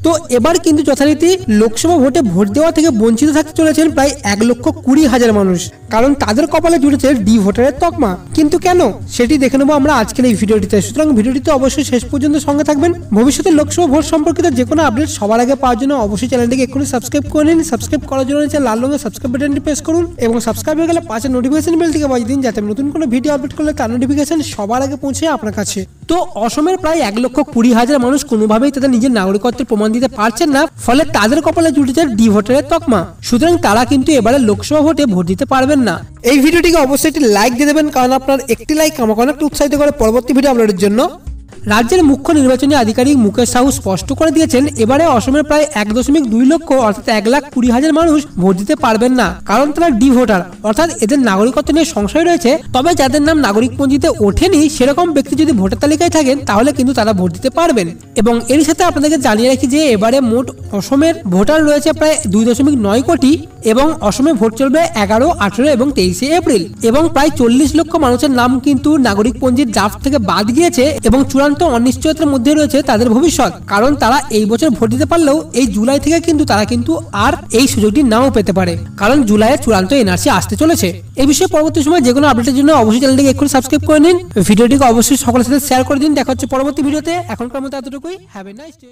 তো এবার কিন্তু যথারীতি লোকসভা ভোটে ভোট দেওয়া থেকে বঞ্চিত থাকতে চলেছেন প্রায় 1,20,000 মানুষ, কারণ তাদের কপালে জুটেছে ডি ভোটারের তকমা। কিন্তু কেন, সেটি দেখে নেবো আমরা আজকের এই ভিডিওটিতে। সুতরাং ভিডিওটিতে অবশ্যই শেষ পর্যন্ত সঙ্গে থাকবেন। ভবিষ্যতে লোকসভা ভোট সম্পর্কিত যে কোনো আপডেট সবার আগে পাওয়ার জন্য অবশ্যই চ্যানেলটিকে এক্ষুনি সাবস্ক্রাইব করে নিন। সাবস্ক্রাইব করার জন্য নিচে লাল রঙের সাবস্ক্রাইব বাটনটি প্রেস করুন এবং সাবস্ক্রাইব হয়ে গেলে পাশে নোটিফিকেশন বেলটিকে বাজিয়ে দিন, যাতে নতুন কোনো ভিডিও আপলোড করলে তার নোটিফিকেশন সবার আগে পৌঁছে আপনার কাছে। তো অসমের প্রায় 1,20,000 মানুষ কোনোভাবেই তাদের নিজের নাগরিকত্বের প্রমাণ দিতে পারছেন না, ফলে তাদের কপালে জুটেছে ডি ভোটারের তকমা। সুতরাং তারা কিন্তু এবারে লোকসভা ভোটে ভোট দিতে পারবেন না। এই ভিডিওটিকে অবশ্যই একটি লাইক দিয়ে দেবেন, কারণ আপনার একটি লাইক আমাকে অনেকটা উৎসাহিত করে পরবর্তী ভিডিও আপলোডের জন্য। রাজ্যের মুখ্য নির্বাচনী আধিকারিক মুকেশ সাহু স্পষ্ট করে দিয়েছেন, এবারে অসমের প্রায় 1.2 লক্ষ অর্থাৎ 1,20,000 মানুষ ভোট দিতে পারবেন না, কারণ তারা ডি ভোটার, অর্থাৎ এদের নাগরিকত্ব নিয়ে সংশয় রয়েছে। তবে যাদের নাম নাগরিক পঞ্জিতে ওঠেনি সেরকম ব্যক্তি যদি ভোটার তালিকায় থাকেন তাহলে কিন্তু তারা ভোট দিতে পারবেন। এবং এর সাথে আপনাদেরকে জানিয়ে রাখি যে এবারে মোট অসমের ভোটার রয়েছে প্রায় 2.9 কোটি এবং অসমে ভোট চলবে 11, 18 এবং 23 এপ্রিল। এবং প্রায় 40 লক্ষ মানুষের নাম কিন্তু নাগরিক পঞ্জির ড্রাফট থেকে বাদ গিয়েছে এবং চূড়ান্ত অনিশ্চয়তার মধ্যে রয়েছে তাদের ভবিষ্যৎ, কারণ তারা এই বছর ভোট দিতে পারলেও এই জুলাই থেকে কিন্তু তারা কিন্তু আর এই সুযোগটি নাও পেতে পারে, কারণ জুলাইয়ের চূড়ান্ত এনআরসি আসতে চলেছে। এই বিষয়ে পরবর্তী সময় যে কোনো আপডেটের জন্য অবশ্যই চ্যানেলটিকে এক্ষুনি সাবস্ক্রাইব করে নিন, ভিডিওটিকে অবশ্যই সকলের সাথে শেয়ার করে দিন। দেখা হচ্ছে পরবর্তী ভিডিওতে। এখনকার মতো এতটুকুই। Have a nice day.